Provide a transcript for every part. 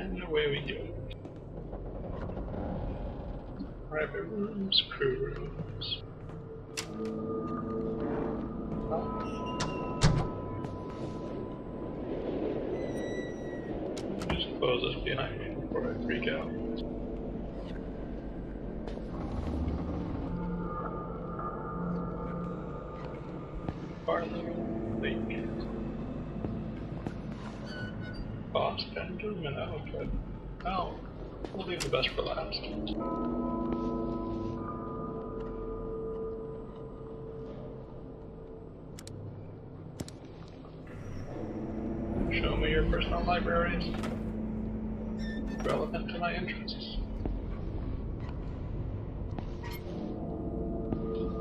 And away we go. Private rooms, crew rooms. Just close this behind me before I freak out. Barlow Lake. Boss Benjamin, oh good. Oh, we'll leave the best for last. Show me your personal libraries. Relevant to my interests.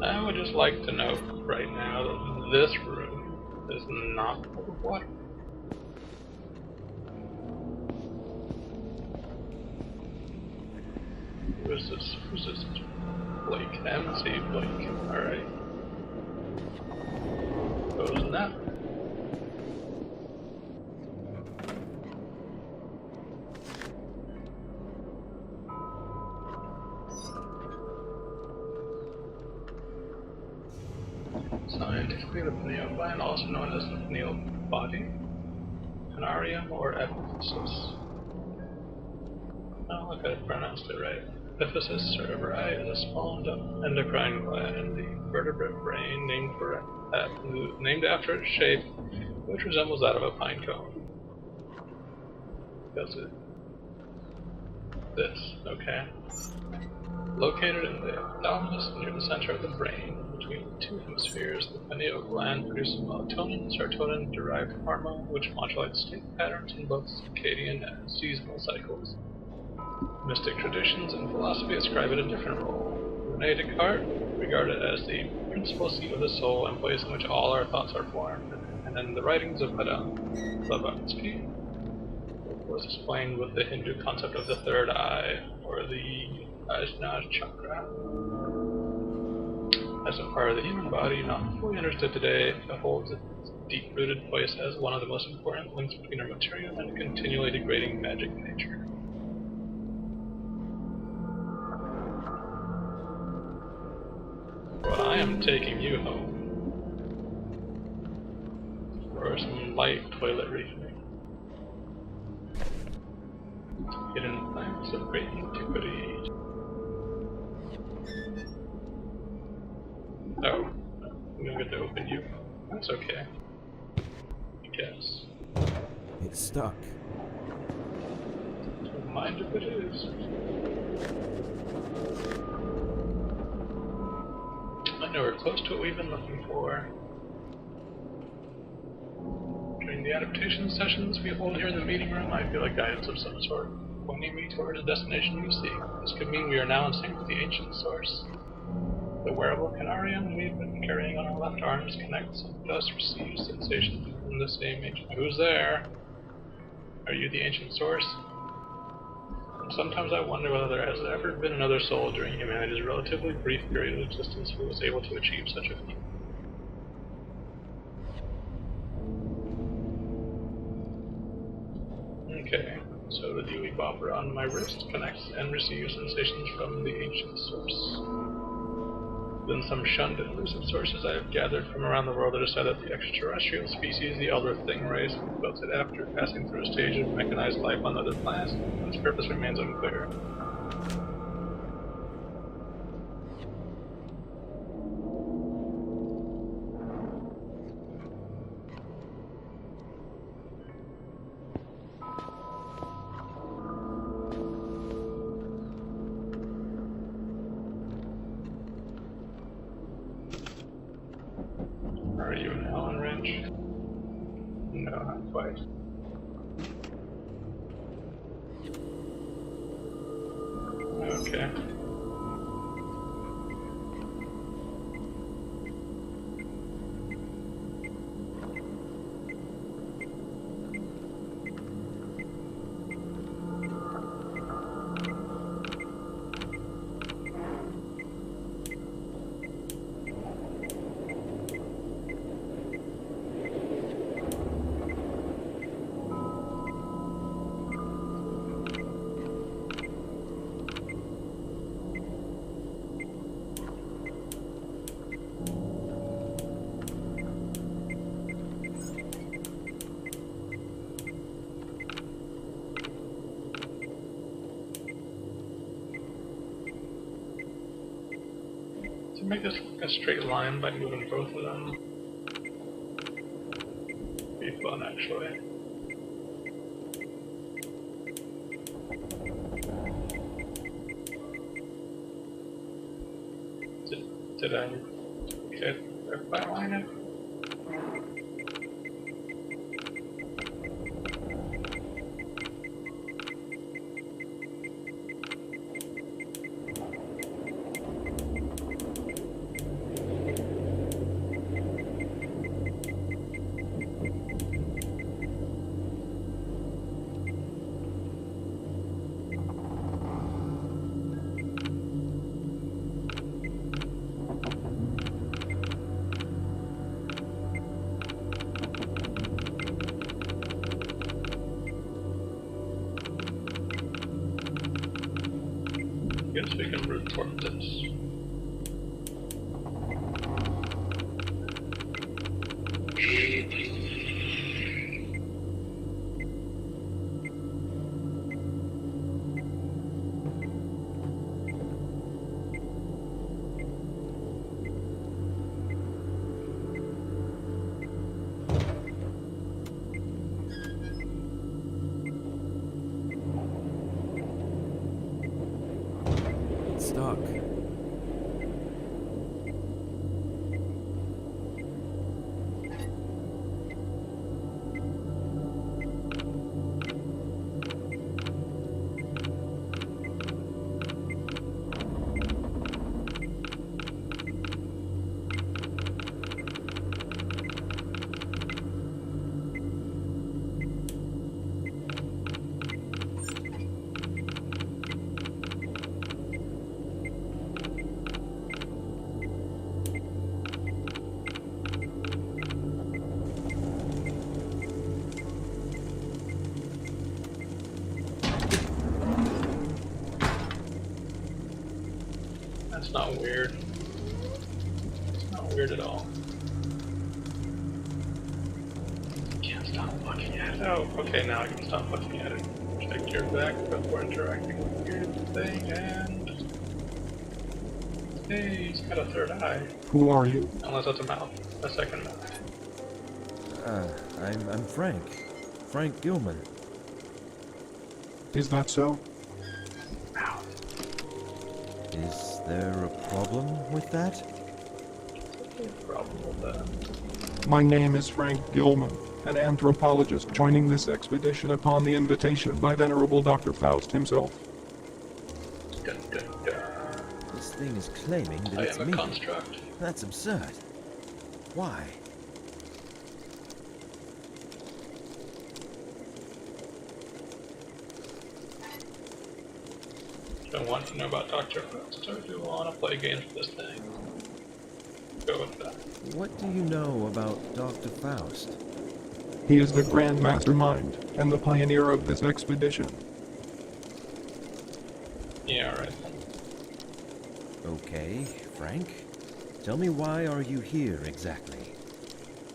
I would just like to note right now that this room is not full of water. Who's this? Who's this? Blake. MC Blake. Alright. Goes in that. Scientifically, the pineal gland, also known as the pineal body, Conarium or epiphysis. Oh, look, I pronounced it right. Epiphysis cerebri is a small endocrine gland in the vertebrate brain named after its shape, which resembles that of a pine cone. Does it? This, okay. Located in the thalamus near the center of the brain, between the two hemispheres, the pineal gland produces melatonin, serotonin-derived hormone, which modulates sleep patterns in both circadian and seasonal cycles. Mystic traditions and philosophy ascribe it a different role. René Descartes regarded it as the principal seat of the soul and place in which all our thoughts are formed, and in the writings of Madame Blavatsky was explained with the Hindu concept of the third eye, or the Ajna chakra. As a part of the human body, not fully understood today, it holds its deep-rooted place as one of the most important links between our material and continually degrading magic nature. Well, I am taking you home for some light toiletry. Hidden plants of great antiquity. Oh, I'm gonna get to open you. That's okay. I guess. It's stuck. Don't mind if it is. I know we're close to what we've been looking for. During the adaptation sessions we hold here in the meeting room, I feel like guidance of some sort, pointing me towards a destination we seek. This could mean we are now in sync with the ancient source. The wearable Conarium we've been carrying on our left arms connects and thus receives sensations from the same ancient. Who's there? Are you the ancient source? And sometimes I wonder whether there has ever been another soul during humanity's relatively brief period of existence who was able to achieve such a feat. Okay, so the Dewey Bopper on my wrist connects and receives sensations from the ancient source. Then some shunned and elusive sources I have gathered from around the world that have said that the extraterrestrial species, the Elder Thing race, built it after passing through a stage of mechanized life on other planets, and its purpose remains unclear. Are you an Allen wrench? No, not quite. Okay. Make this like a straight line by moving both of them. Be fun, actually. Did I get that line it? Guess we can root toward this. It's stuck. That's not weird. It's not weird at all. Can't stop looking at it. Oh, okay, now I can stop looking at it. Check your back before interacting with the weird thing, and... Hey, he's got a third eye. Who are you? Unless that's a mouth. A second mouth. I'm Frank. Frank Gilman. Is that so? Mouth. Is there a problem with that? No problem with that. My name is Frank Gilman, an anthropologist joining this expedition upon the invitation by Venerable Dr. Faust himself. Dun, dun, dun. This thing is claiming that I it's am a me. construct. That's absurd. Why? Don't want to know about Dr. Faust, or do you want to play games with this thing? Go with that. What do you know about Dr. Faust? He is the grand mastermind and the pioneer of this expedition. Yeah, alright then. Okay, Frank. Tell me, why are you here exactly?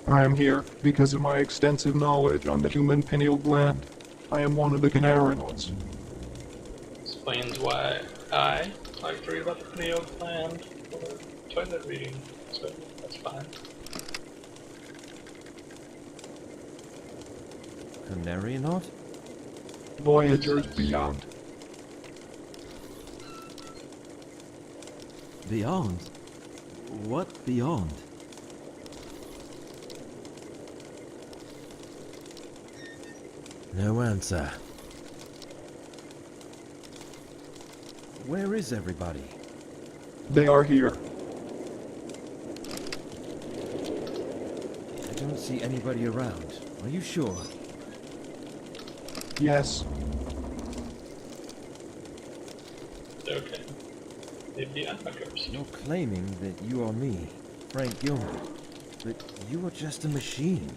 I am here because of my extensive knowledge on the human pineal gland. I am one of the Conarians. Explains why I like to read about the pineal gland for toilet reading, so that's fine. Conarionaut? Voyagers beyond. Beyond? What beyond? No answer. Where is everybody? They are here. I don't see anybody around. Are you sure? Yes, Okay. Maybe I'm a ghost. You're claiming that you are me, Frank Gilman, but you are just a machine.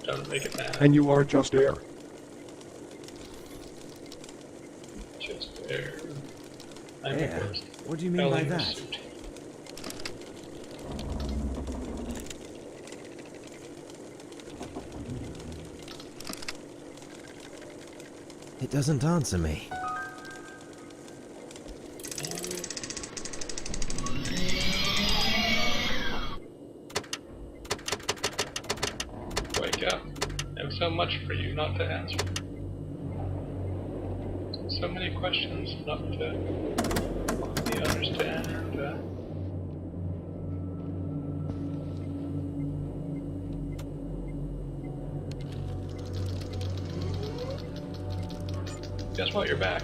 Don't make it mad. and you are just air. Just air. I'm a Air? ghost. What do you mean by Belly that? suit. It doesn't answer me. up. I have so much for you not to answer. So many questions not to help me understand or to... Guess what? You're back.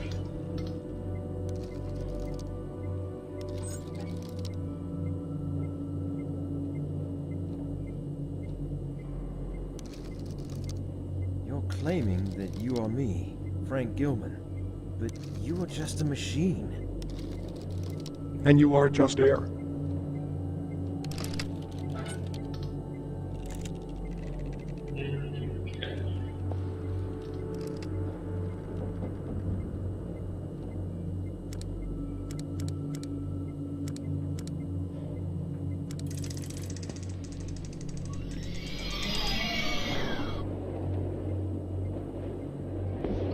You're claiming that you are me, Frank Gilman, but you are just a machine. And you are just air.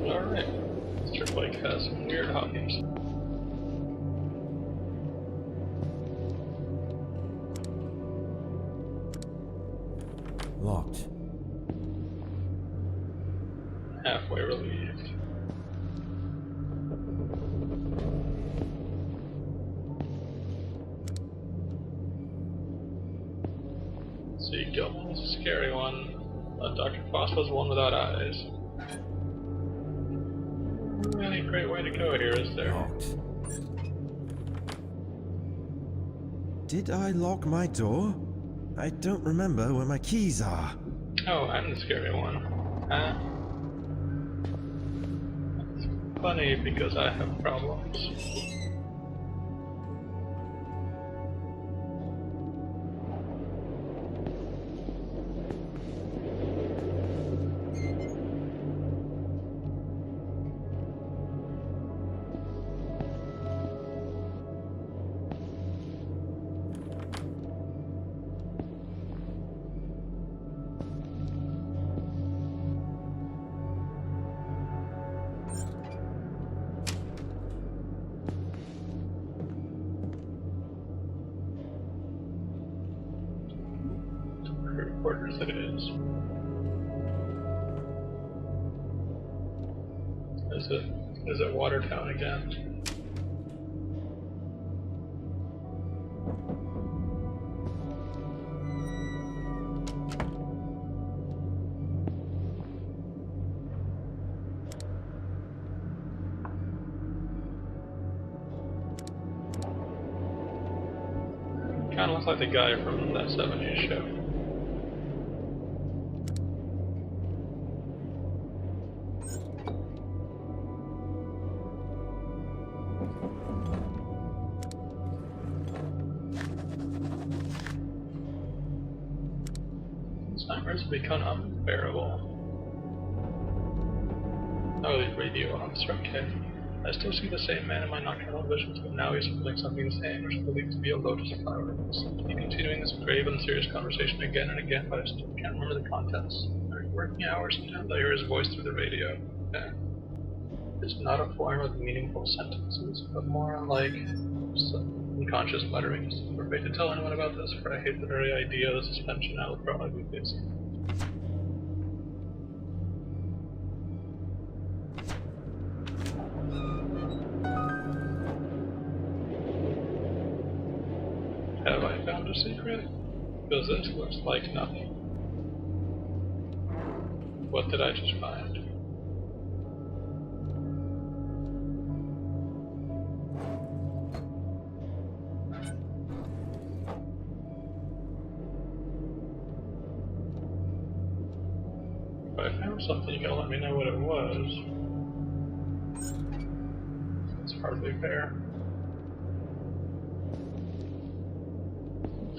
Alright. Mr. Blake has some weird hobbies. Locked. Halfway relieved. See, Gilman was a scary one. Dr. Foss was one without eyes. Any great way to go here, is there? Locked. Did I lock my door? I don't remember where my keys are. Oh, I'm the scary one. Huh? It's funny because I have problems. Quarters it is. Is it Watertown again? Kinda looks like the guy from that 70s show. Nightmares have become unbearable. Oh, the radio officer, okay. I still see the same man in my nocturnal visions, but now he's holding something the same, which is believed to be a lotus flower. I seem to be continuing this grave and serious conversation again and again, but I still can't remember the contents. During working hours, sometimes I hear his voice through the radio. Okay. It's not a form of meaningful sentences, but more like some unconscious mutterings. I'm afraid to tell anyone about this, for I hate the very idea of the suspension I will probably be facing. Have I found a secret? Because this looks like nothing. What did I just find? If I found something, you gotta let me know what it was. It's hardly fair.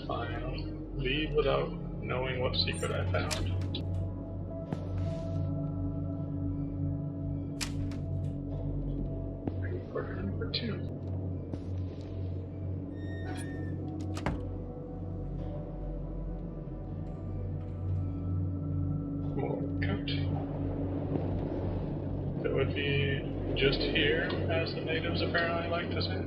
Fine, I'll leave without knowing what secret I found. Quarter number 2. More coat. That would be just here, as the natives apparently like to say.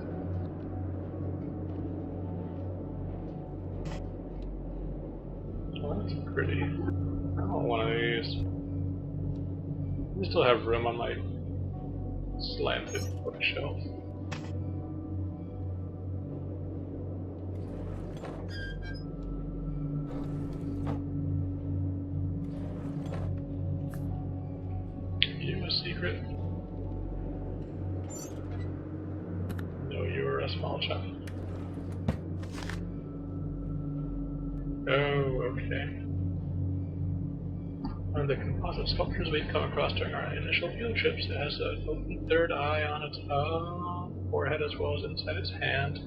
Well, that's pretty. Oh, one of these. I still have room on my slanted bookshelf. You a secret? No, you were a small child. Oh, okay. One of the composite sculptures we've come across during our initial field trips, it has an open third eye on its forehead as well as inside its hand,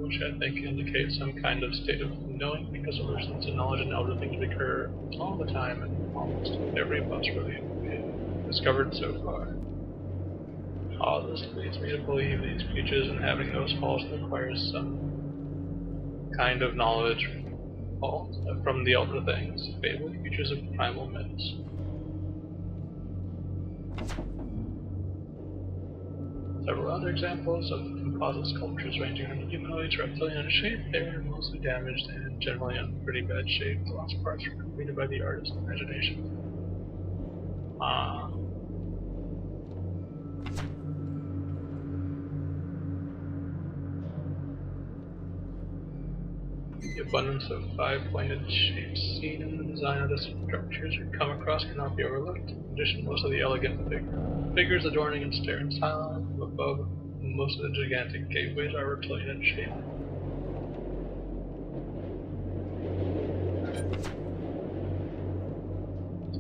which I think indicates some kind of state of knowing, because illusions of knowledge and elder things recur all the time in almost every monster we've discovered so far. All this leads me to believe these creatures inhabiting those halls requires some kind of knowledge from the elder things, fabled creatures of primal myths. Several other examples of composite sculptures ranging from humanoid to reptilian in shape, they were mostly damaged and generally in pretty bad shape. The lost parts were completed by the artist's imagination. The abundance of five-pointed shapes seen in the design of the structures we come across cannot be overlooked. In addition, most of the elegant figures adorning and staring silently from above, most of the gigantic gateways are reptilian in shape.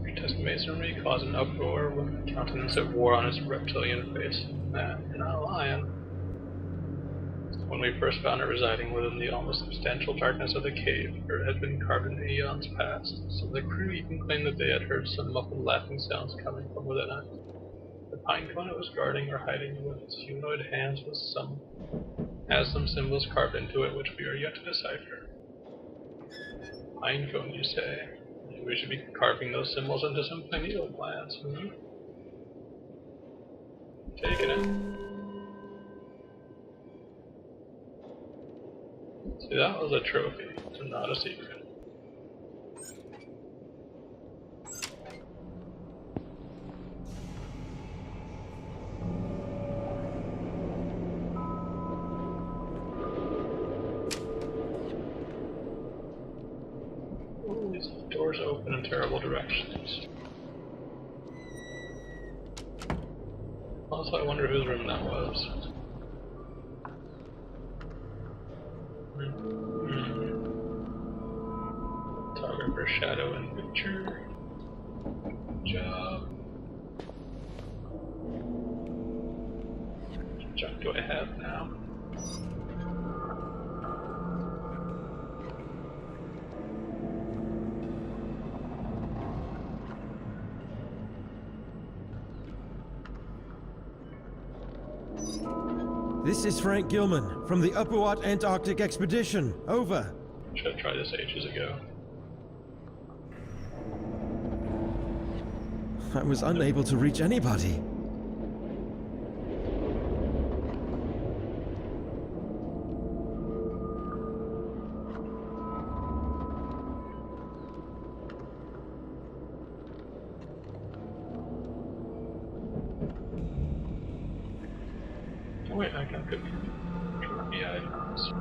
Grotesque masonry caused an uproar with the countenance of war on its reptilian face. You're not a lion. When we first found it residing within the almost substantial darkness of the cave, where it had been carved in eons past, so the crew even claimed that they had heard some muffled laughing sounds coming from within it. The pine cone it was guarding or hiding with its humanoid hands has some symbols carved into it which we are yet to decipher. Pine cone, you say? Maybe we should be carving those symbols into some pineal glands, Taking it. See, that was a trophy, so not a secret. Ooh, these doors open in terrible directions. Also, I wonder whose room that was. Photographer, shadow, and picture. Good job. What junk do I have now? This is Frank Gilman from the Upper Antarctic Expedition. Over. Should have tried this ages ago. I was unable to reach anybody. Oh wait, I can cook the icons.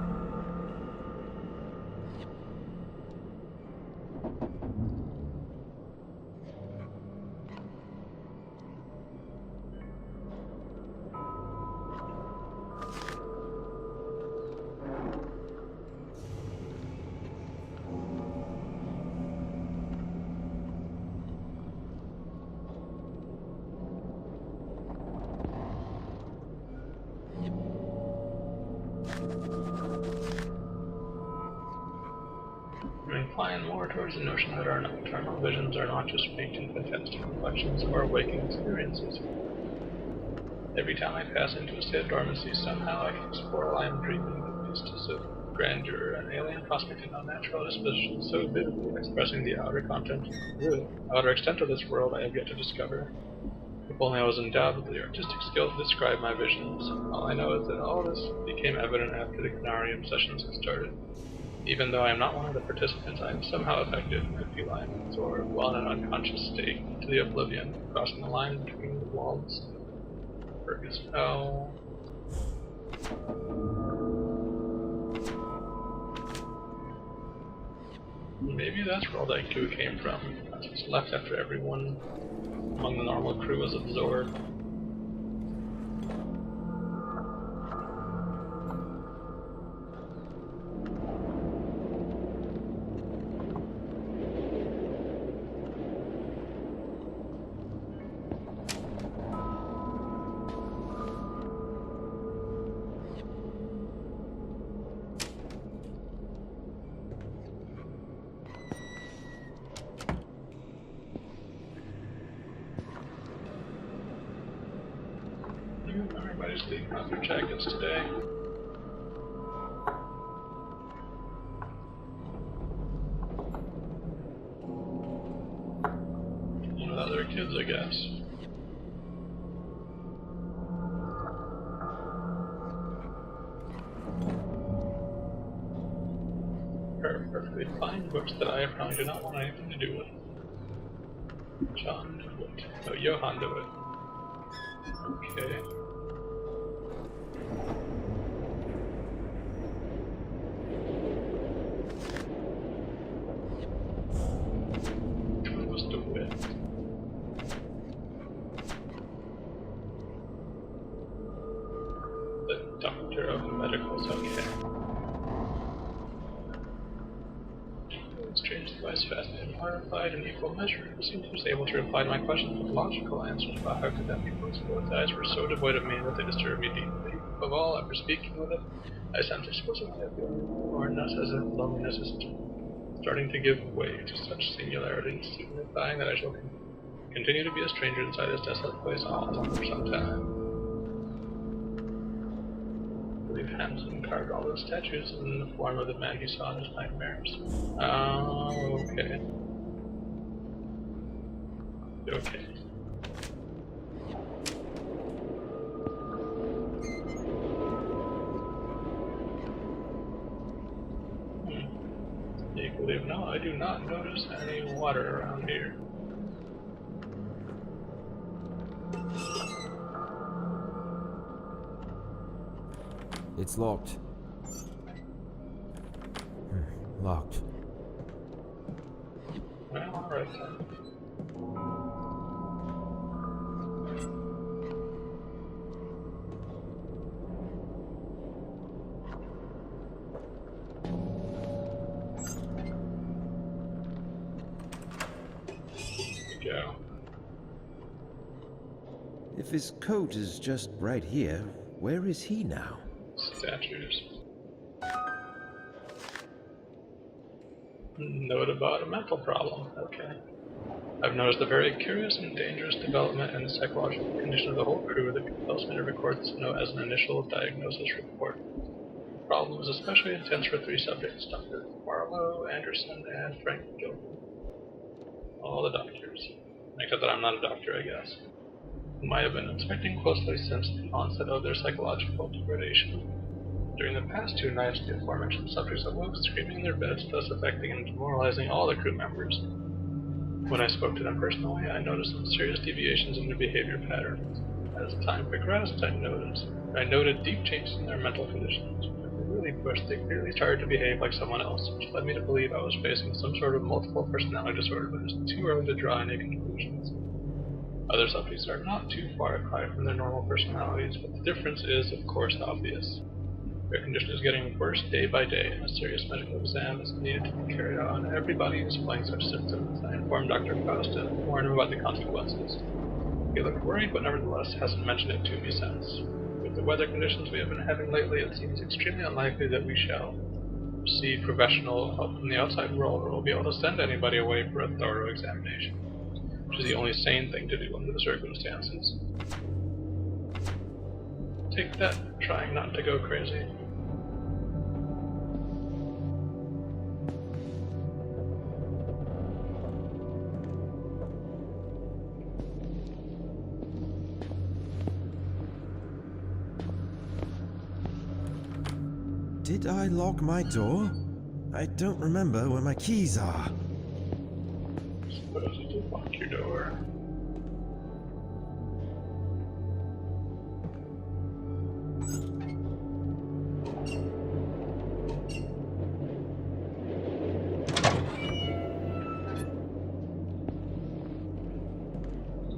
I'm inclined more towards the notion that our nocturnal visions are not just faint and fantastic reflections of our waking experiences. Every time I pass into a state of dormancy, somehow I can explore I am dreaming of vistas of grandeur and alien prospect and unnatural disposition so vividly expressing the outer extent of this world I have yet to discover. If only I was endowed with the artistic skill to describe my visions. All I know is that all this became evident after the Conarium sessions had started. Even though I am not one of the participants, I am somehow affected by felines, or while in an unconscious state, to the oblivion, crossing the line between the walls. Fergus fell. Maybe that's where all that goo came from. That's what's left after everyone among the normal crew was absorbed. Everybody's leaving out their jackets today. And with other kids, I guess. Perfectly fine books that I probably do not want anything to do with. John DeWitt. No, Johann DeWitt. Okay. What was DeWitt? The Doctor of Medicals, okay. Strange device, fascinated, horrified, in equal measure. It seems he was able to reply to my questions with logical answers about how could that be possible. Its eyes were so devoid of meaning that they disturbed me deeply. Above all, after speaking with it, I sensed explosively a feeling of boredom, as if loneliness is starting to give way to such singularity, signifying that I shall continue to be a stranger inside this desolate place all for some time. Hansen carved all those statues in the form of the man he saw in his nightmares. Okay. Okay. Equally, no, I do not notice any water around here. It's locked. Locked. Well, alright then. Here we go. If his coat is just right here, where is he now? Statues. Note about a mental problem. Okay. I've noticed a very curious and dangerous development in the psychological condition of the whole crew that compels me to record this note as an initial diagnosis report. The problem is especially intense for three subjects: Dr. Marlowe, Anderson, and Frank Gilman. All the doctors. Except that I'm not a doctor, I guess. Who might have been inspecting closely since the onset of their psychological degradation. During the past 2 nights, the aforementioned subjects awoke screaming in their beds, thus affecting and demoralizing all the crew members. When I spoke to them personally, I noticed some serious deviations in their behavior patterns. As time progressed, I noted deep changes in their mental conditions. When they really pushed, they clearly started to behave like someone else, which led me to believe I was facing some sort of multiple personality disorder, but it's too early to draw any conclusions. Other subjects are not too far apart from their normal personalities, but the difference is, of course, obvious. Their condition is getting worse day by day, and a serious medical exam is needed to be carried out on everybody displaying such symptoms. I informed Dr. Faust and warned him about the consequences. He looked worried, but nevertheless hasn't mentioned it to me since. With the weather conditions we have been having lately, it seems extremely unlikely that we shall receive professional help from the outside world, or will be able to send anybody away for a thorough examination, which is the only sane thing to do under the circumstances. Take that, trying not to go crazy. Did I lock my door? I don't remember where my keys are. Suppose you did lock your door.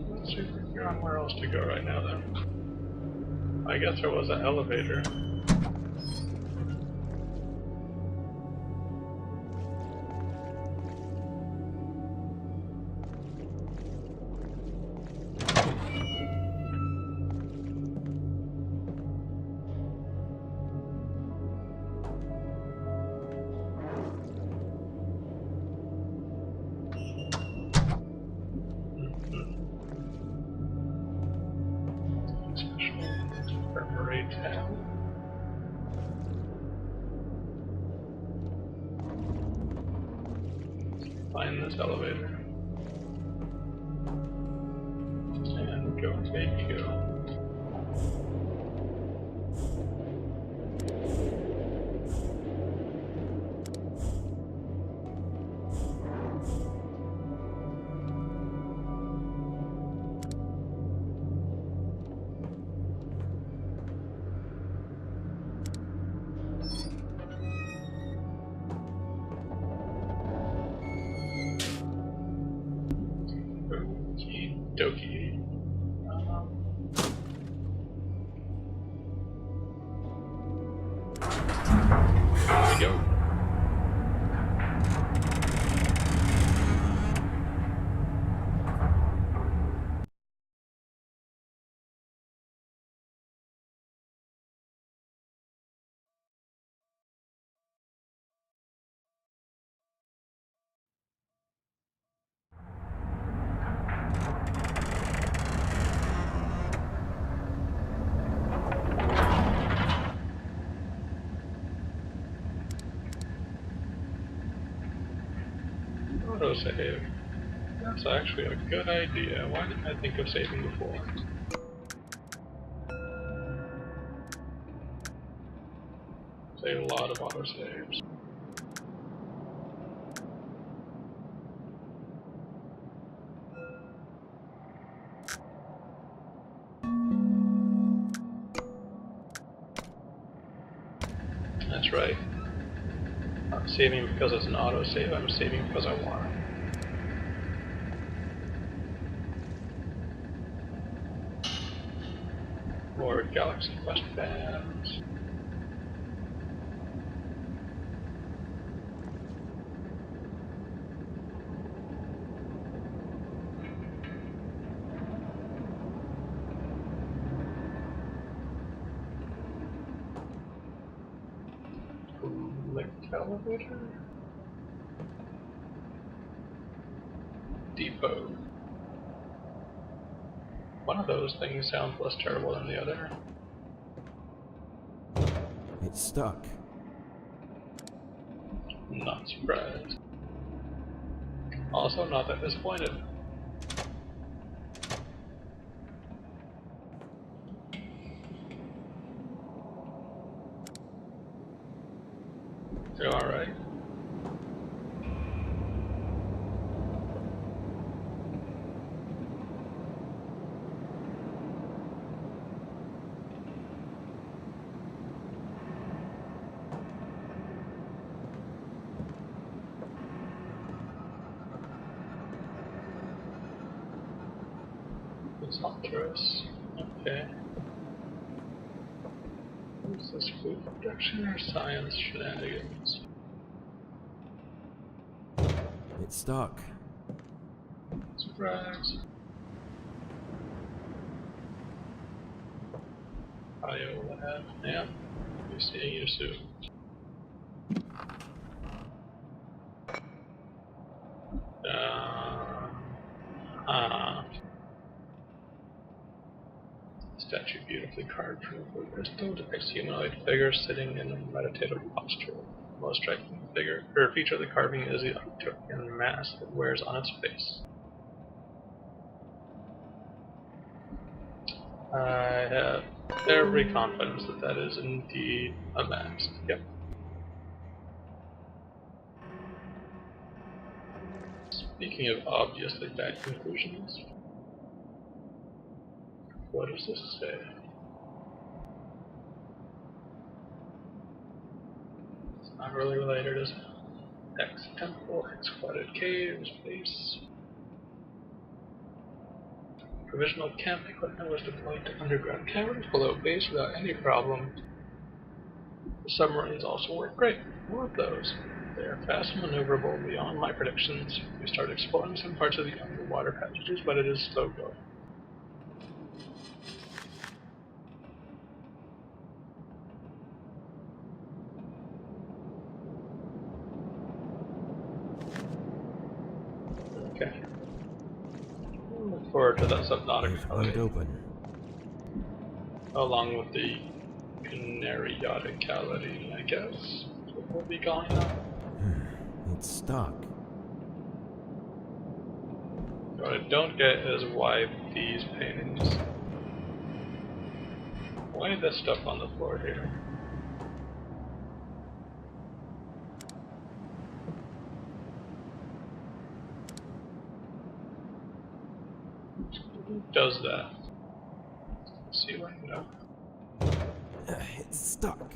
Let's see if we can figure out where else to go right now then. I guess there was an elevator. Infirmary tab. Find this elevator. And go take you. Okie dokie. Here we go. Autosave. That's actually a good idea. Why didn't I think of saving before? Save a lot of autosaves. That's right. I'm not saving because it's an autosave, I'm saving because I want it. More Galaxy Quest bands. Linked elevator? Depot. One of those things sounds less terrible than the other. It's stuck. Not surprised. Also not that disappointed. You alright? It's Huntress. Okay. Is this food production or science shenanigans? It's stuck. Surprise. Bio lab. Yeah. Be seeing you soon. Statue beautifully carved from a crystal depicts humanoid figure sitting in a meditative posture. The most striking feature of the carving is the Arcturian mask it wears on its face. I have every confidence that that is indeed a mask. Yep. Speaking of obviously bad conclusions, what does this say? It's not really related, is it? Hex temple, hex flooded caves, base. Provisional camp equipment was deployed to underground caverns below base without any problem. The submarines also work great. More of those. They are fast and maneuverable beyond my predictions. We started exploring some parts of the underwater passages, but it is slow going. Okay. We'll look forward to that subnautic holiday. Open. Along with the Conarium, I guess. What we'll be calling that. It's stuck. What I don't get is why these paintings. Why this stuff on the floor here? Who does that? Let's see what I know. It's stuck.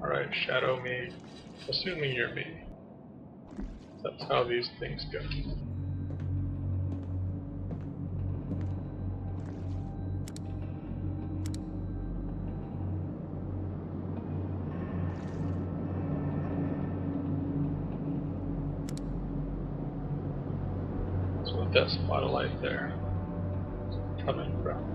Alright, shadow me. Assuming you're me. That's how these things go. So with that spotlight there, it's coming from.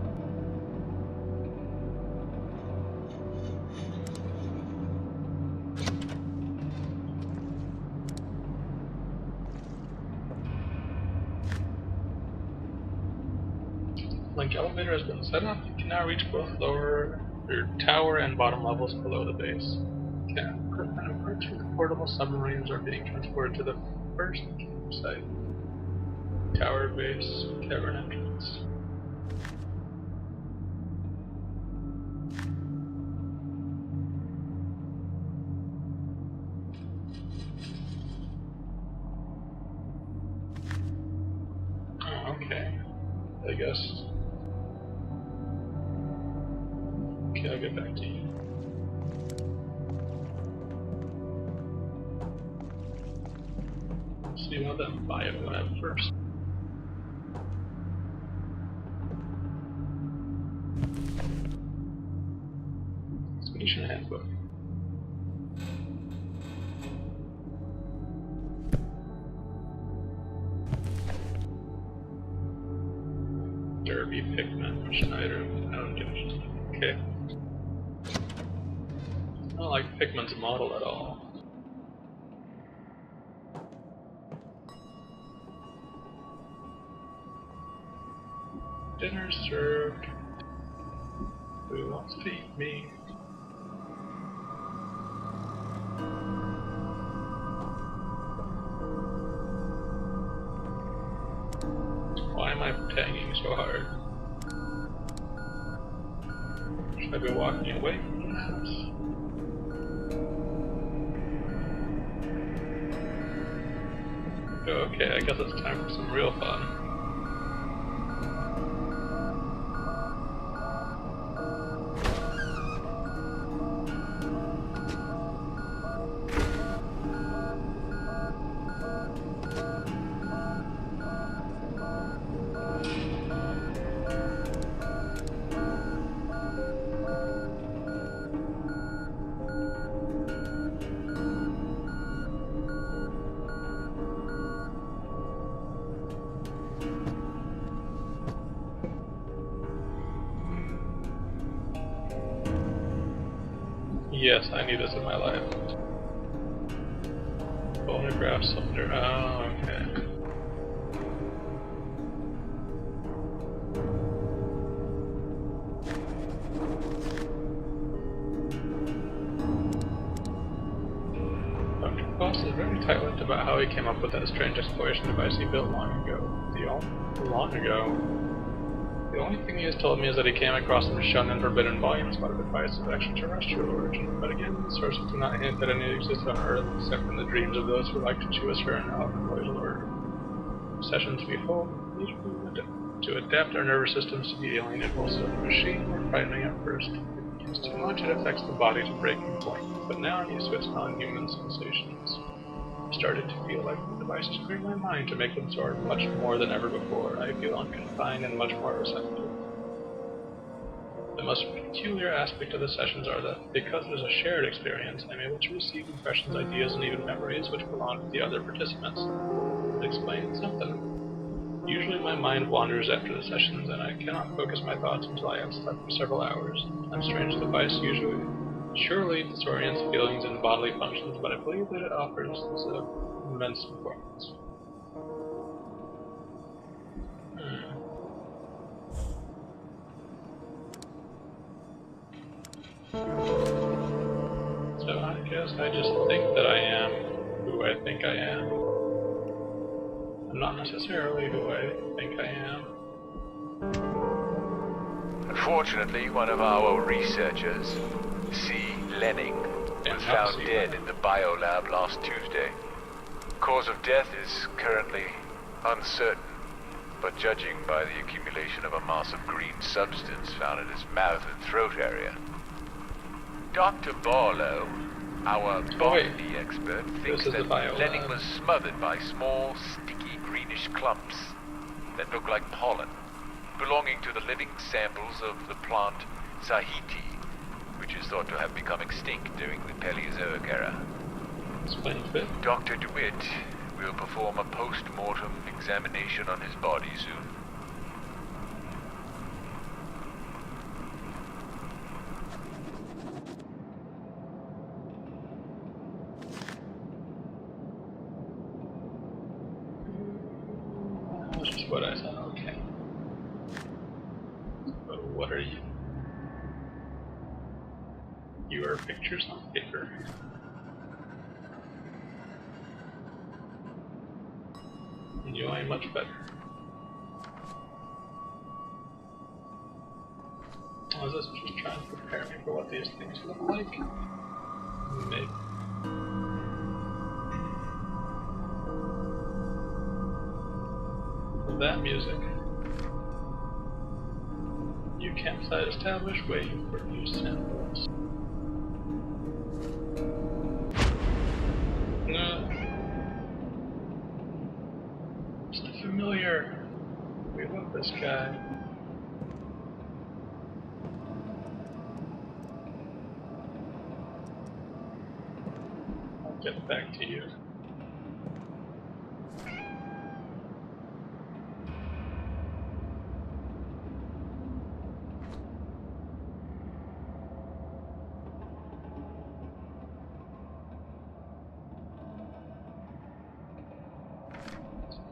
Link elevator has been set up. You can now reach both lower tower and bottom levels below the base. Equipment and parts from the portable submarines are being transported to the first campsite. Tower base, cavern entrance. Oh, okay. I guess. Okay, I'll get back to you. See about that biolab first. Expedition handbook. Derby, Pigman, Schneider, Foundation. Okay. I don't like Pigman's model at all. Dinner served. Who wants to eat me? Why am I tagging so hard? Should I be walking away from the house? Okay, I guess it's time for some real fun. Yes, I need this in my life. Phonograph cylinder. Oh, okay. Dr. Boss is very tight-lipped about how he came up with that strange exploration device he built long ago. The only thing he has told me is that he came across some shown in forbidden volumes about a device of extraterrestrial origin, but again, the sources do not hint that any exists on Earth except in the dreams of those who like to chew us her and out in loyal order. Sessions we hold usually to adapt our nervous systems to the alien impulses of the machine were frightening at first. If we use too much, it affects the body to breaking point, but now I'm used to its non-human sensations. I started to feel like the device is clearing my mind to make it absorb much more than ever before. I feel unconfined and much more receptive. The most peculiar aspect of the sessions are that, because it is a shared experience, I'm able to receive impressions, ideas, and even memories which belong to the other participants. It explains something. Usually my mind wanders after the sessions, and I cannot focus my thoughts until I have slept for several hours. I'm strange device usually surely disorients feelings and bodily functions, but I believe that it offers this immense importance. So I guess I just think that I am who I think I am. I'm not necessarily who I think I am. Unfortunately, one of our researchers, C. Lenning, was found dead in the biolab last Tuesday. Cause of death is currently uncertain, but judging by the accumulation of a mass of green substance found in his mouth and throat area, Dr. Barlow, our botany expert, thinks that Lenning was smothered by small, sticky greenish clumps that look like pollen, belonging to the living samples of the plant Sahiti, which is thought to have become extinct during the Paleozoic era. Dr. DeWitt will perform a post-mortem examination on his body soon. That's just what I said, okay. But what are you? You are pictures on paper. And you ain't much better. Was this just trying to prepare me for what these things look like? Maybe. That music. New campsite established, waiting for new samples. No. It's familiar. We love this guy. I'll get back to you.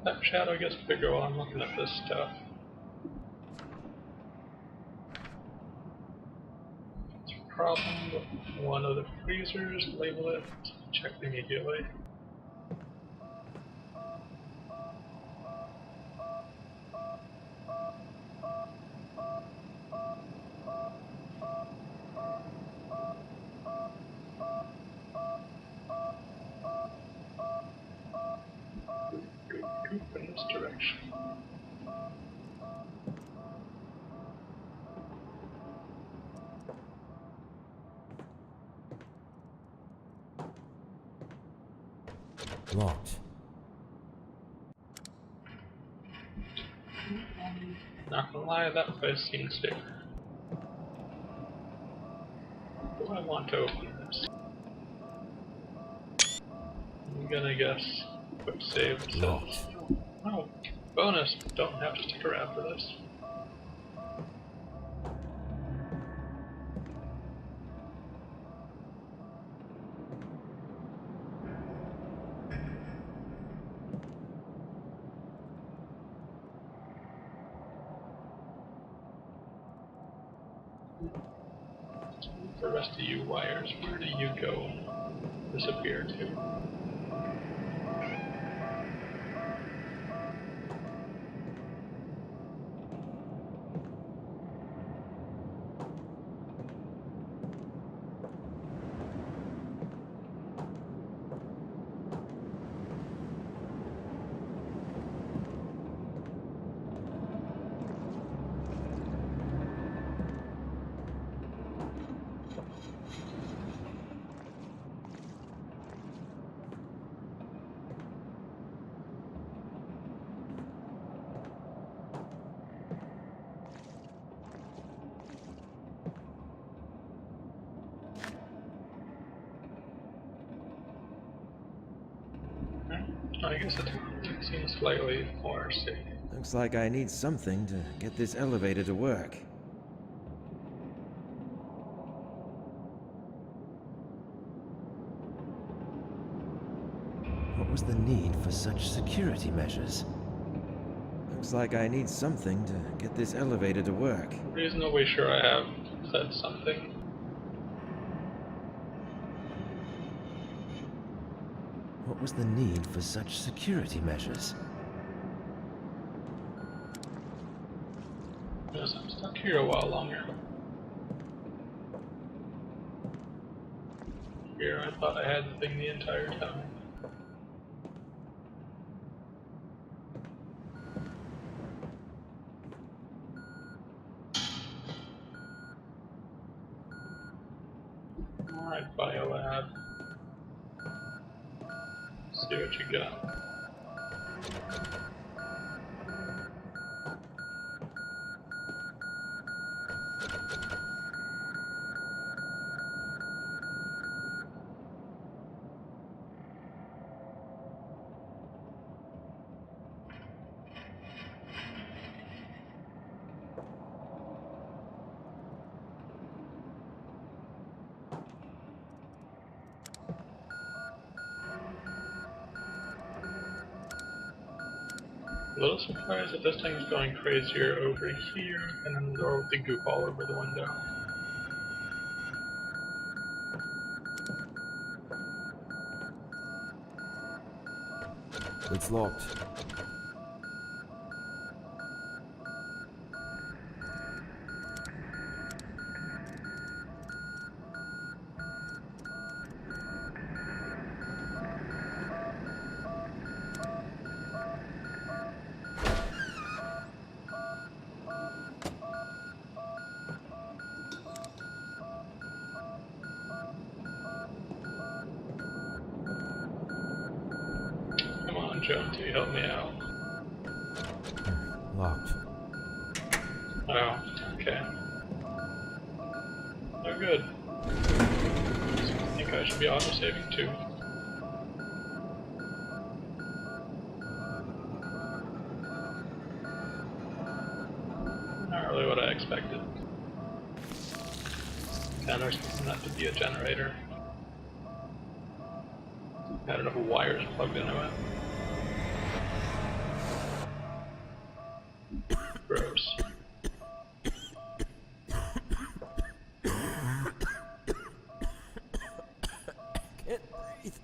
That shadow gets bigger while I'm looking at this stuff. It's a problem with one of the freezers. Label it. Check immediately. In this direction. Locked. Not gonna lie, that place seems safe. Do I want to open this? I'm gonna guess quick save says. Locked. Oh, bonus! Don't have to stick around for this. The rest of you wires, where do you go? Disappear to? I guess it seems slightly more safe. Looks like I need something to get this elevator to work. What was the need for such security measures? Looks like I need something to get this elevator to work. Reasonably sure I have said something. What was the need for such security measures? Yes, I'm stuck here a while longer. Here, I thought I had the thing the entire time. Alright, Biolab. See what you got. A little surprised that this thing's going crazier over here, and then the door with the goop all over the window. It's locked. Come on, Jonesy, help me out. Locked. Oh, okay. Oh, good. I think I should be auto-saving too. Not really what I expected. Kind of expecting that to be a generator. Had enough wires plugged into it. Gross. Can't breathe.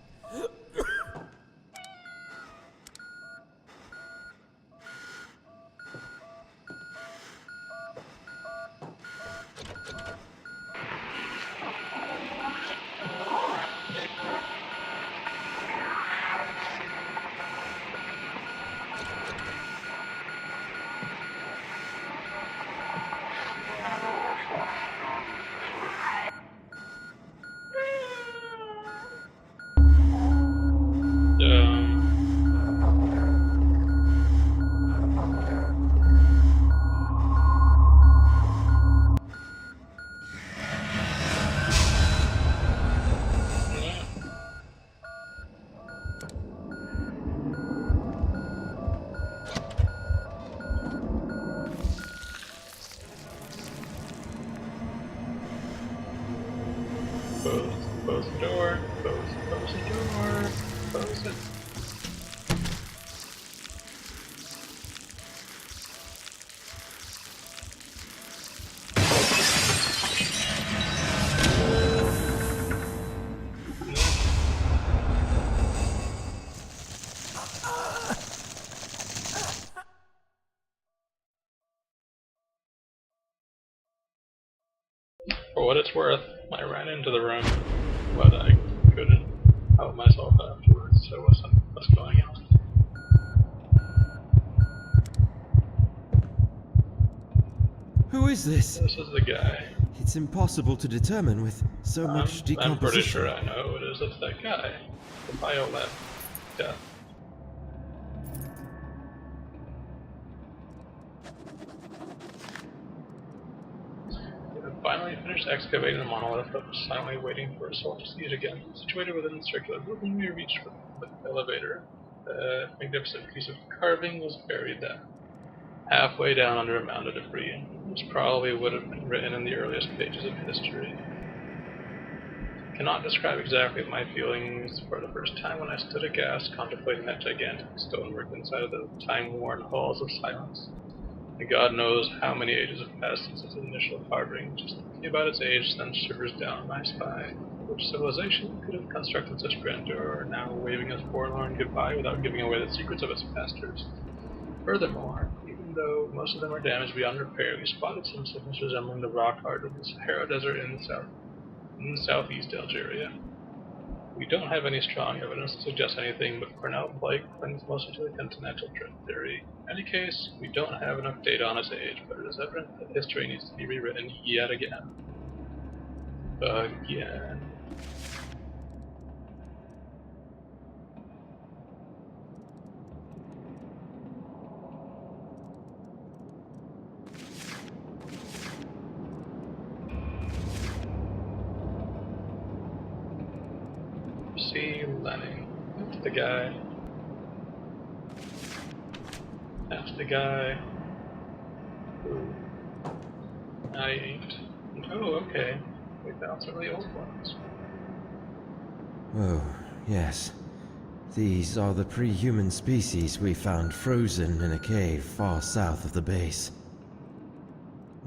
Close the door, close the door, close it. For what it's worth, I ran into the room, but I couldn't help myself afterwards, so what's going on? Who is this? This is the guy. It's impossible to determine with so much decomposition. I'm pretty sure I know who it is. It's that guy. The Biolab. Yeah. Finally finished excavating the monolith, but was silently waiting for a soul to see it again. Situated within the circular building, we reached the elevator. A magnificent piece of carving was buried there, halfway down under a mound of debris, which probably would have been written in the earliest pages of history. I cannot describe exactly my feelings for the first time when I stood aghast contemplating that gigantic stonework inside of the time-worn halls of silence. And God knows how many ages have passed since its initial carving. Just thinking about its age sends shivers down my spine. Which civilization could have constructed such grandeur, now waving a forlorn goodbye without giving away the secrets of its masters? Furthermore, even though most of them are damaged beyond repair, we spotted some signals resembling the rock art of the Sahara Desert in southeast Algeria. We don't have any strong evidence to suggest anything, but Cornell Blake clings mostly to the continental drift theory. In any case, we don't have enough data on its age, but it is evident that history needs to be rewritten yet again. Again. C. Lenny. That's the guy. That's the guy who I ain't. Oh, okay. We found some of the old ones. Oh, yes. These are the pre-human species we found frozen in a cave far south of the base.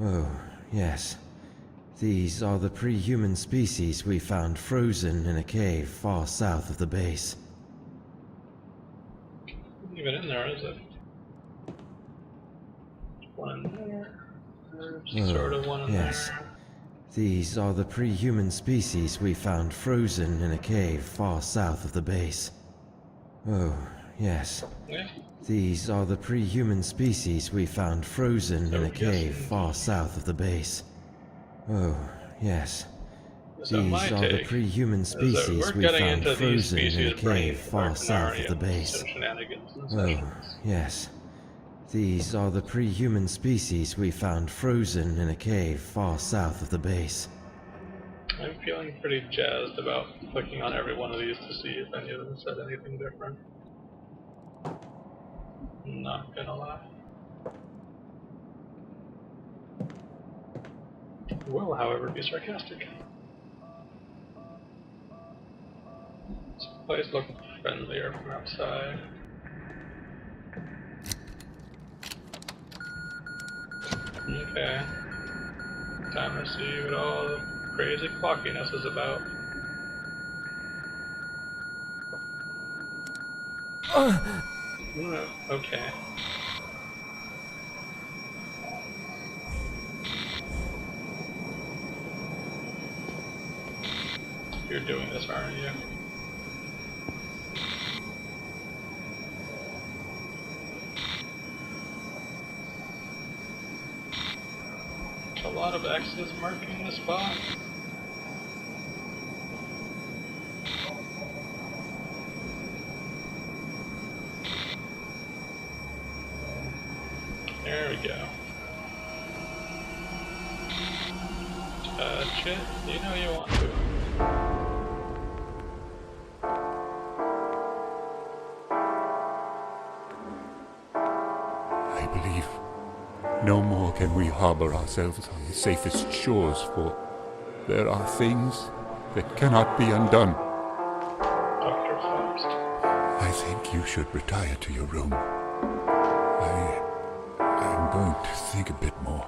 Oh, yes. These are the pre-human species we found frozen in a cave far south of the base. Even in there, is it? One in there. There's sort of one in yes. there. These are the pre-human species we found frozen in a cave far south of the base. Oh, yes. Yeah. These are the pre-human species we found frozen in a cave far south of the base. Oh, yes. These are the pre-human species we found frozen in a cave far south of the base. Oh, yes. These are the pre-human species we found frozen in a cave far south of the base. I'm feeling pretty jazzed about clicking on every one of these to see if any of them said anything different. Not gonna lie. Will, however, be sarcastic. This place looks friendlier from outside. Okay. Time to see what all the crazy clockiness is about. Okay. You're doing this, aren't you? A lot of X's marking the spot. There we go. Touch it. You know you want to. I believe no more can we harbor ourselves on the safest shores, for there are things that cannot be undone. Dr. Faust. I think you should retire to your room. I'm going to think a bit more.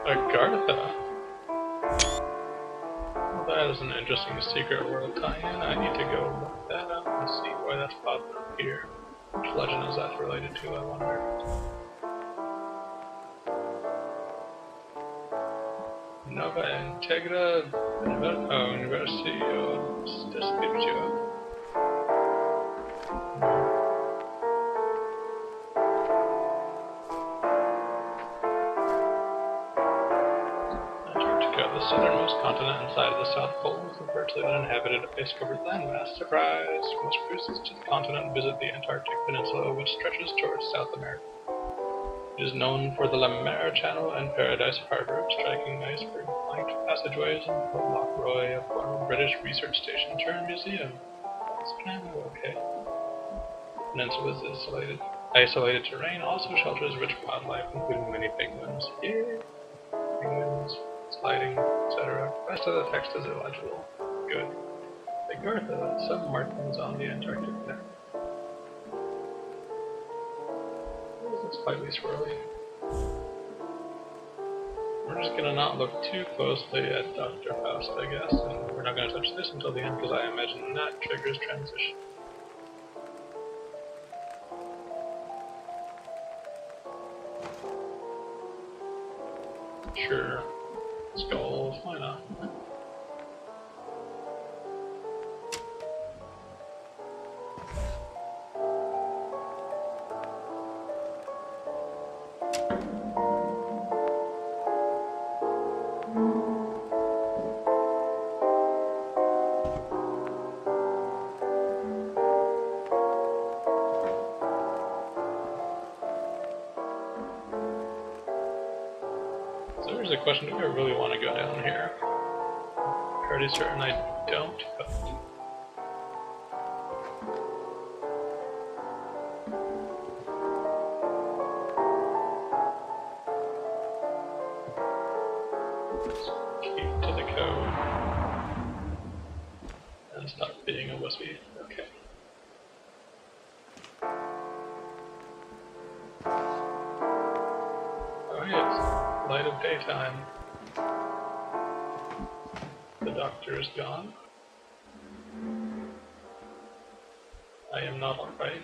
Agartha? Well, that is an interesting secret world tie-in. I need to go look that up and see why that's popped up here. Which legend is that related to, I wonder? Nova Integra Universio Spiritual. Antarctica, the southernmost continent inside of the South Pole, is a virtually uninhabited ice-covered landmass. Surprise! Most cruises to the continent visit the Antarctic Peninsula, which stretches towards South America. It is known for the La Mer Channel and Paradise Harbor, striking iceberg flanked passageways and Lockroy, a former British research station turned museum. Is Canada okay? The peninsula is isolated terrain also shelters rich wildlife, including many penguins. Yeah. Penguins, sliding, etc. The rest of the text is illegible. Good. Agartha, some markings on the Antarctic map. It's slightly swirly. We're just gonna not look too closely at Dr. Faust, I guess, and we're not gonna touch this until the end because I imagine that triggers transition. Sure. Skulls, why not? So here's a question, do I really want to go down here? Pretty certain I don't, but... keep to the code. And stop being a wussy. Okay. Oh yes, light of daytime. The doctor is gone. I am not alright.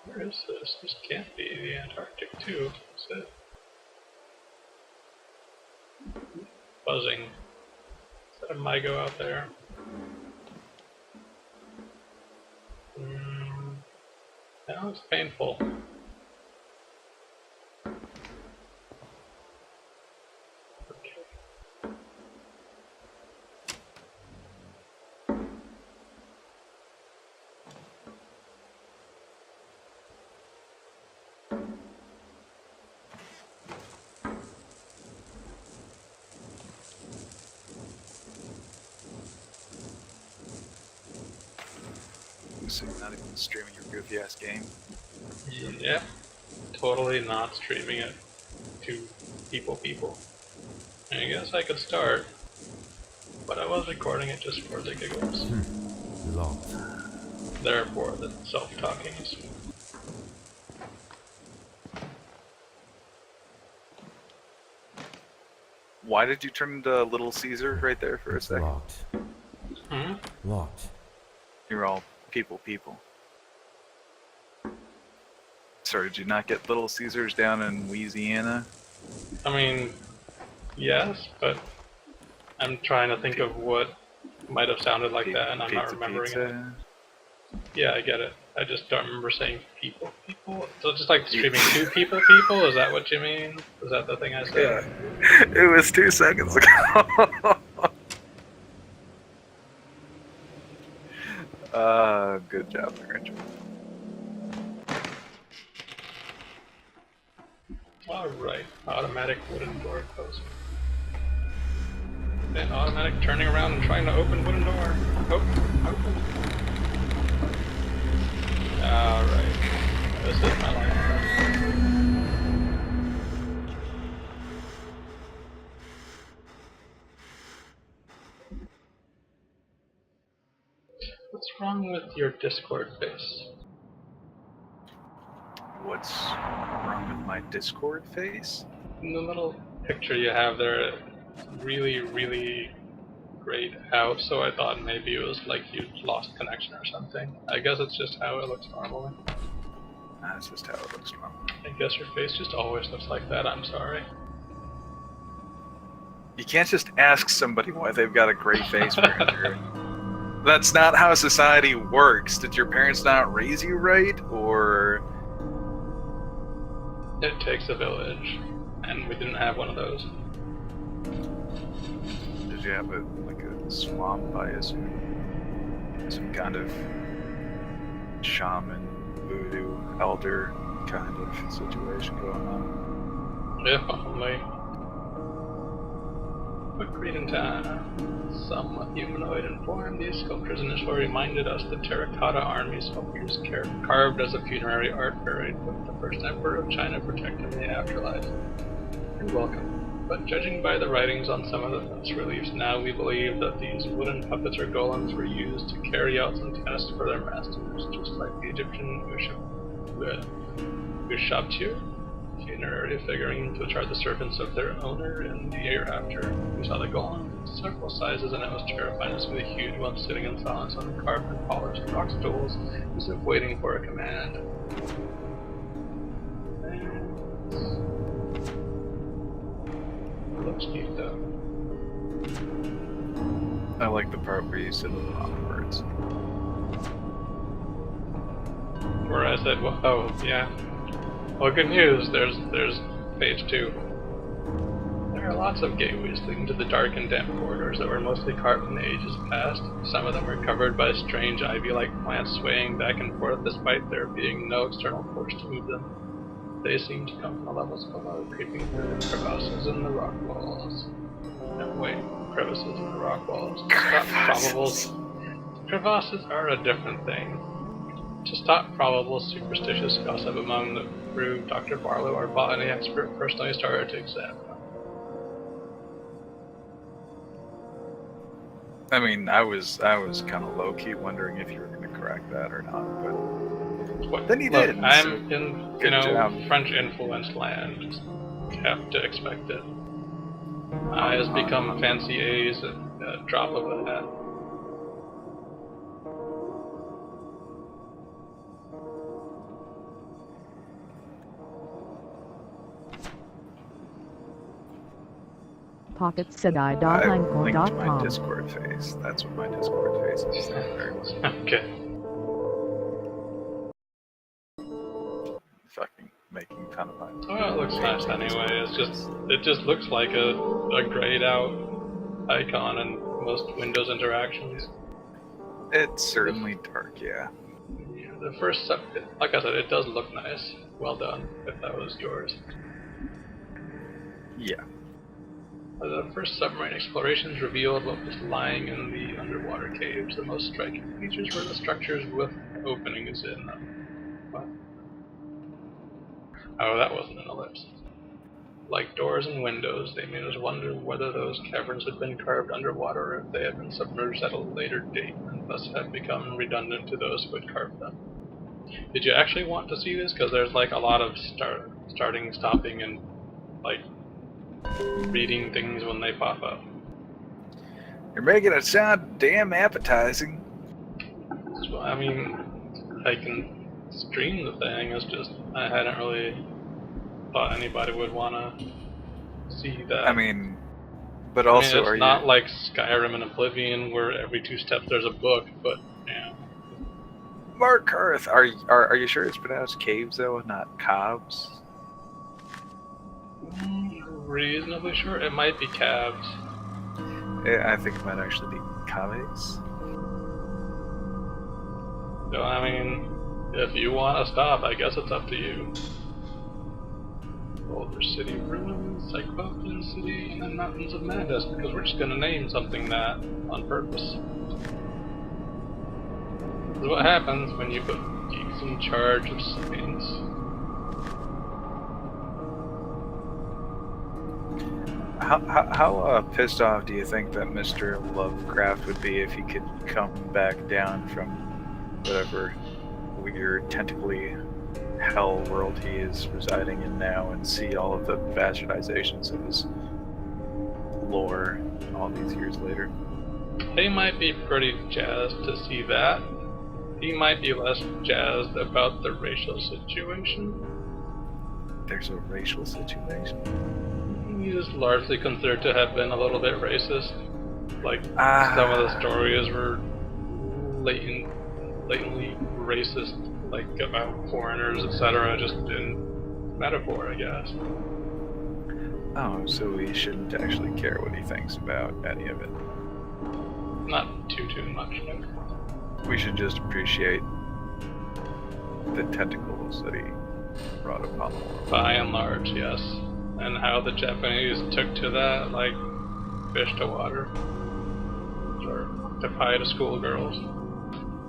Where is this? This can't be the Antarctic too, is it? Buzzing. Is that a Mygo out there? Now it's painful. So you're not even streaming your goofy ass game? Yep. Totally not streaming it to people. I guess I could start, but I was recording it just for the giggles. Locked. Therefore, the self-talking is... Why did you turn into Little Caesar right there for a second? Locked. Hmm? Locked. You're all people. Sorry, did you not get Little Caesars down in Louisiana? I mean, yes, but I'm trying to think of what might have sounded like that, and I'm not remembering it. Yeah, I get it. I just don't remember saying people. So just like streaming to people? Is that what you mean? Is that the thing I said? Yeah. It was 2 seconds ago. Good job, Varinger. Alright, automatic wooden door closing. Then automatic turning around and trying to open wooden door. Open. Alright, this is my life. What's wrong with your Discord face? What's wrong with my Discord face? In the little picture you have there, it's really grayed out, so I thought maybe it was like you lost connection or something. I guess it's just how it looks normally. That's just how it looks normally. I guess your face just always looks like that, I'm sorry. You can't just ask somebody why they've got a gray face, Varinger. That's not how society works. Did your parents not raise you right, or...? It takes a village, and we didn't have one of those. Did you have a, like a swamp bias, or some kind of shaman, voodoo, elder kind of situation going on. If only. Quick reading time. Somewhat humanoid in form, these sculptures initially reminded us the terracotta army sculptures carved as a funerary art buried with the first emperor of China protecting the afterlife. You're welcome. But judging by the writings on some of the bas reliefs, now we believe that these wooden puppets or golems were used to carry out some tasks for their masters, just like the Egyptian Ushabtiu, funerary figurines, which are the servants of their owner in the hereafter. We saw the golem in several sizes, and it was terrifying to see the huge one sitting in silence on the carved and polished rock stools, as if waiting for a command. Looks neat though. I like the part where you said the wrong words. Where I said, well, oh yeah. Well, good news. There's page 2. There are lots of gateways leading to the dark and damp corridors that were mostly carved in the ages past. Some of them were covered by strange ivy-like plants swaying back and forth despite there being no external force to move them. They seem to come from the levels below, creeping through the crevasses in the rock walls. No, wait, crevices in the rock walls. Crevasses are a different thing. To stop probable superstitious gossip among the crew, Dr. Barlow, our botany expert, personally started to examine them. I mean, I was kind of low-key wondering if you were going to correct that or not, but then you did. I'm in, French-influenced land. Just have to expect it. I has become fancy A's at a drop of a hat. I linked my Discord face. That's what my Discord face is. Okay. Fucking making fun of mine. Well, it looks nice anyway. It just looks like a grayed out icon in most Windows interactions. It's certainly dark, yeah. The first like I said, it does look nice. Well done, if that was yours. Yeah. The first submarine explorations revealed what was lying in the underwater caves. The most striking features were the structures with openings in them. What? Oh, that wasn't an ellipse. Like doors and windows, they made us wonder whether those caverns had been carved underwater or if they had been submerged at a later date and thus had become redundant to those who had carved them. Did you actually want to see this? Because there's like a lot of starting, stopping, and like reading things when they pop up. You're making it sound damn appetizing. So, I mean, I can stream the thing, it's just I hadn't really thought anybody would want to see that. I mean, but also it's not like Skyrim and Oblivion where every 2 steps there's a book, but yeah. Mark Earth, are you sure it's pronounced caves though and not cobs? Reasonably sure. It might be calves. Yeah, I think it might actually be caves. So, I mean, if you want to stop, I guess it's up to you. Boulder City Ruins, Cyclopean City, and Mountains of Madness, because we're just going to name something that on purpose. This is what happens when you put geeks in charge of science. How pissed off do you think that Mr. Lovecraft would be if he could come back down from whatever weird tentacly hell world he is residing in now and see all of the bastardizations of his lore all these years later? He might be pretty jazzed to see that. He might be less jazzed about the racial situation. There's a racial situation? He is largely considered to have been a little bit racist. Like, some of the stories were latently racist, like about foreigners, etc., just in metaphor, I guess. Oh, so we shouldn't actually care what he thinks about any of it. Not too much, no. We should just appreciate the tentacles that he brought upon the world. By and large, yes. And how the Japanese took to that like fish to water. Or to pie to schoolgirls.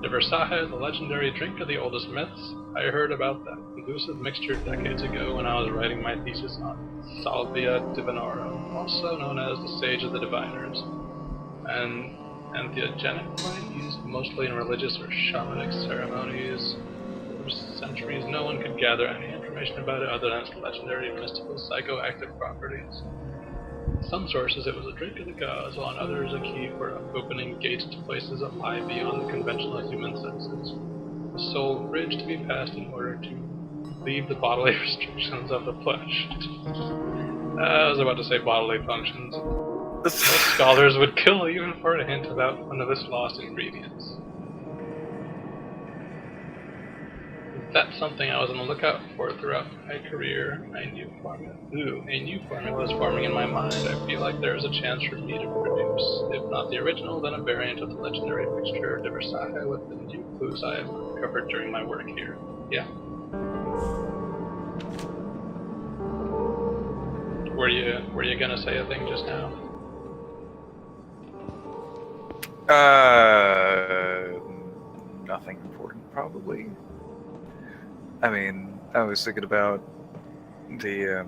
The Versailles, the legendary drink of the oldest myths. I heard about that elusive mixture decades ago when I was writing my thesis on Salvia divinorum, also known as the Sage of the Diviners. An entheogenic plant used mostly in religious or shamanic ceremonies. For centuries, no one could gather any information about it other than its legendary mystical psychoactive properties. In some sources, it was a drink of the gods, while in others, a key for opening gates to places that lie beyond the conventional human senses. A soul bridge to be passed in order to leave the bodily restrictions of the flesh. I was about to say bodily functions. Most scholars would kill even for a hint about one of its lost ingredients. That's something I was on the lookout for throughout my career. A new formula was forming in my mind. I feel like there is a chance for me to produce, if not the original, then a variant of the legendary mixture de Versailles with the new clues I have uncovered during my work here. Yeah. Were you gonna say a thing just now? Nothing important, probably. I mean, I was thinking about the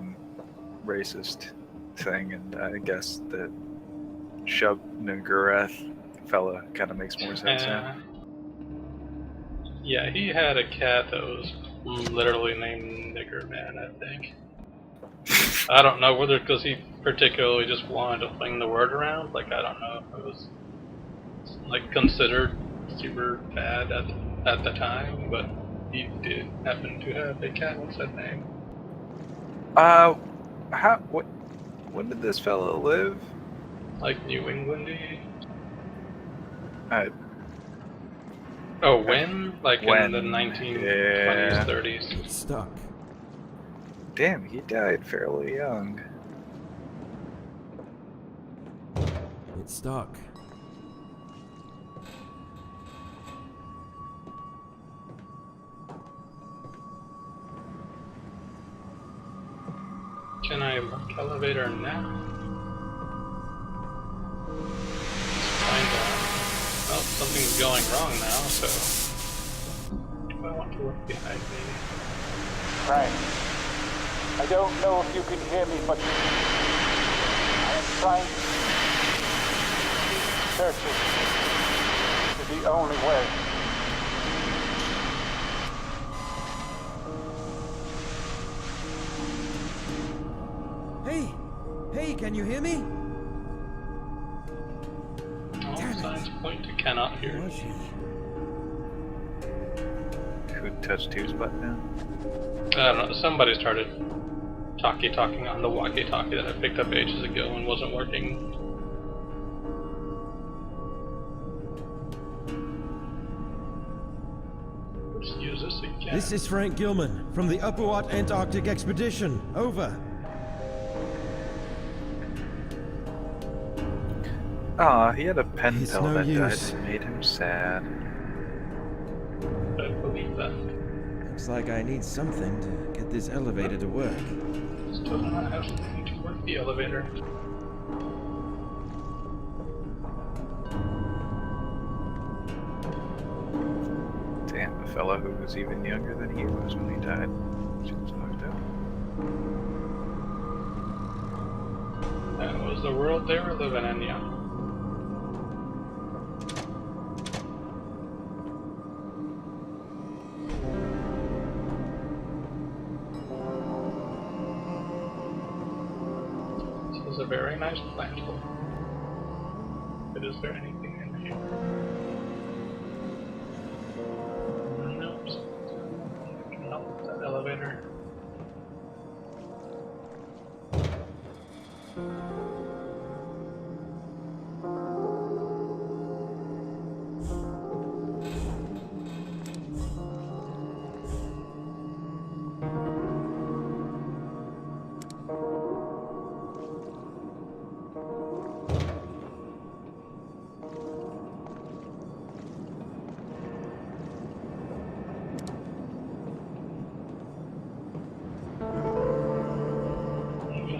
racist thing, and I guess that Shub Nugurath fella kind of makes more sense now. Yeah, he had a cat that was literally named Nigger Man, I think. I don't know whether because he particularly just wanted to fling the word around. Like, I don't know if it was like considered super bad at the time, but he did happen to have a cat with that name. When did this fellow live? Like New England-y? When? Like when? In the 1920s, 30s. It's stuck. Damn, he died fairly young. It's stuck. Can I lock elevator now? Let's find out. Well, something's going wrong now, so... Do I want to look behind me? Frank, I don't know if you can hear me, but I am trying to keep searching. It's the only way. Hey, can you hear me? All signs point to cannot hear. Where was she? Who touched whose button now? I don't know, somebody started talking on the walkie-talkie that I picked up ages ago and wasn't working. Let's use this again. This is Frank Gilman from the Upperwatt Antarctic Expedition. Over. Aw, he had a pen It's pal no that died use. and made him sad. I believe that. Looks like I need something to get this elevator to work. Still do not have something to work the elevator. Damn, a fellow who was even younger than he was when he died. Which was fucked up. That was the world they were living in, yeah. This is a very nice plant. But is there anything in here? Nope. I can help with that elevator.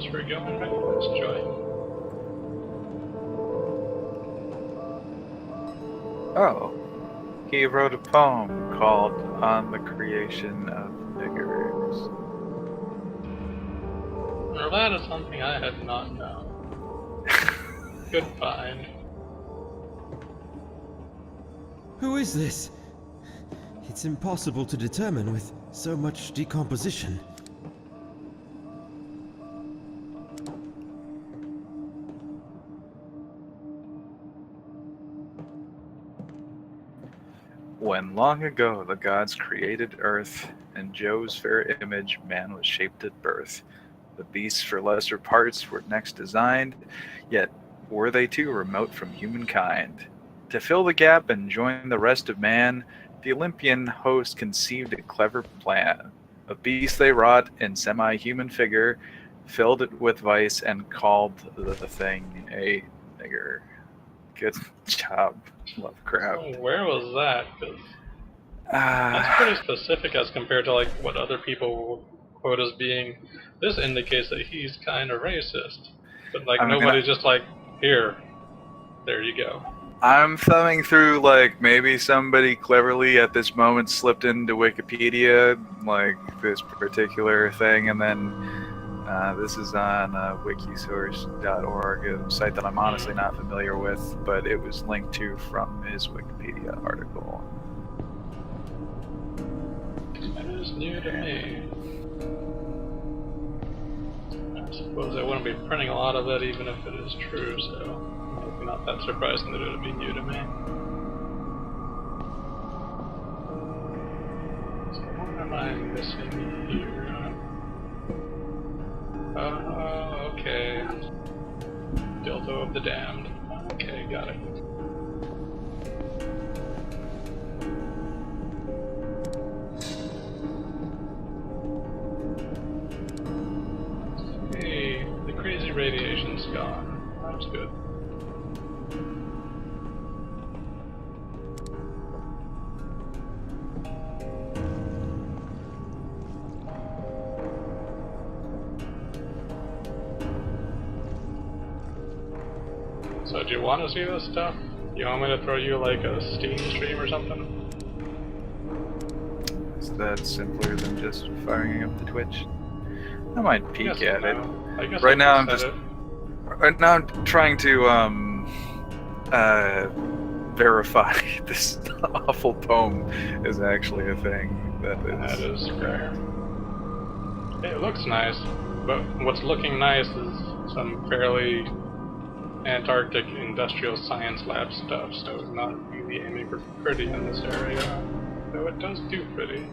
Thanks for going back with us, Joy. Oh. He wrote a poem called On the Creation of Niggers. Well, that is something I had not known. Good find. Who is this? It's impossible to determine with so much decomposition. When long ago the gods created earth, in Joe's fair image man was shaped at birth. The beasts for lesser parts were next designed, yet were they too remote from humankind. To fill the gap and join the rest of man, the Olympian host conceived a clever plan. A beast they wrought in semi-human figure, filled it with vice, and called the thing a nigger. Good job, Lovecraft. Oh, where was that? 'Cause that's pretty specific as compared to like what other people quote as being. This indicates that he's kind of racist, but like nobody's just like, here, there you go. I'm thumbing through like maybe somebody cleverly at this moment slipped into Wikipedia like this particular thing, and then this is on wikisource.org, a site that I'm honestly not familiar with, but it was linked to from his Wikipedia article. That is new to me. I suppose I wouldn't be printing a lot of it even if it is true, so maybe not that surprising that it would be new to me. So what am I missing here? Okay. Dildo of the Damned. Okay, got it. Hey, the crazy radiation's gone. That's good. So do you want to see this stuff? You want me to throw you like a Steam stream or something? Is that simpler than just firing up the Twitch? I might peek at it. I guess Right now I'm trying to verify this awful poem is actually a thing that is fair. It looks nice, but what's looking nice is some fairly Antarctic industrial science lab stuff, so it's not really aiming for pretty in this area, though it does do pretty.